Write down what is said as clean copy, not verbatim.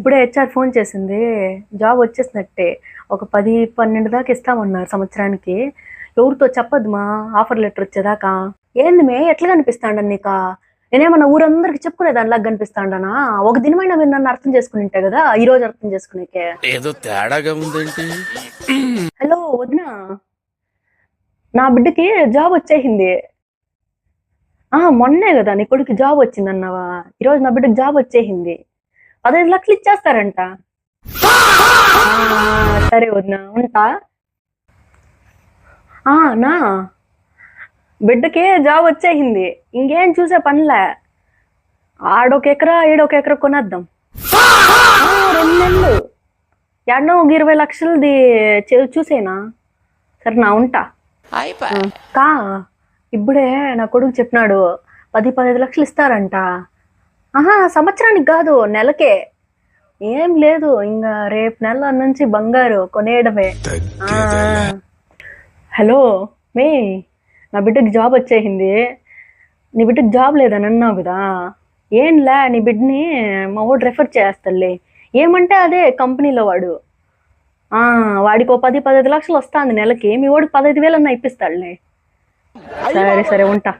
ఇప్పుడే HR phone చేసింది. Job వచ్చేసినట్టే. ఒక 10, 12 దాకా ఇస్తామన్నారు సంవత్సరానికి. ఎవరితో చెప్పద్దు మా ఆఫర్ లెటర్ వచ్చేదాకా. ఏంది మే ఎట్లా కనిపిస్తాండ నీకా? నేనేమన్నా ఊరందరికి చెప్పుకునే దానిలాగా కనిపిస్తాండనా? ఒక దినమైనా మీరు నన్ను అర్థం చేసుకుని ఉంటే కదా ఈ రోజు అర్థం చేసుకునేకే. ఏదో తేడాగా ఉందేంటి? హలో వదినా, నా బిడ్డకి జాబ్ వచ్చేసింది. మొన్నే కదా నీ కొడుకు జాబ్ వచ్చిందన్నావా? ఈరోజు నా బిడ్డకి జాబ్ వచ్చేసింది. 15 లక్షలు ఇచ్చేస్తారంట. సరే వదినా ఉంటా. నా బిడ్డకి జాబ్ వచ్చేసింది. ఇంకేం చూసే పనిలే. ఆడొక ఎకరా ఈడొక ఎకరా కొనేద్దాం. 2 నెలలు ఎన్నో 20 లక్షలది చూసేనా? సరే నా ఉంటా. కా ఇప్పుడే నా కొడుకు చెప్పినాడు 10-15 లక్షలు ఇస్తారంట. సంవత్సరానికి కాదు, నెలకే. ఏం లేదు, ఇంకా రేపు నెల నుంచి బంగారు కొనేయడమే. హలో మే, నా బిడ్డకి జాబ్ వచ్చేసింది. నీ బిడ్డకి జాబ్ లేదని అన్నావు కదా, ఏంలే నీ బిడ్డని మా వాడు రెఫర్ చేస్తాడులే. ఏమంటే అదే కంపెనీలో వాడు. వాడికి 10-15 లక్షలు వస్తుంది నెలకి. మీ వాడికి 15,000 అన్నా ఇప్పిస్తాడులే. సరే ఉంటా.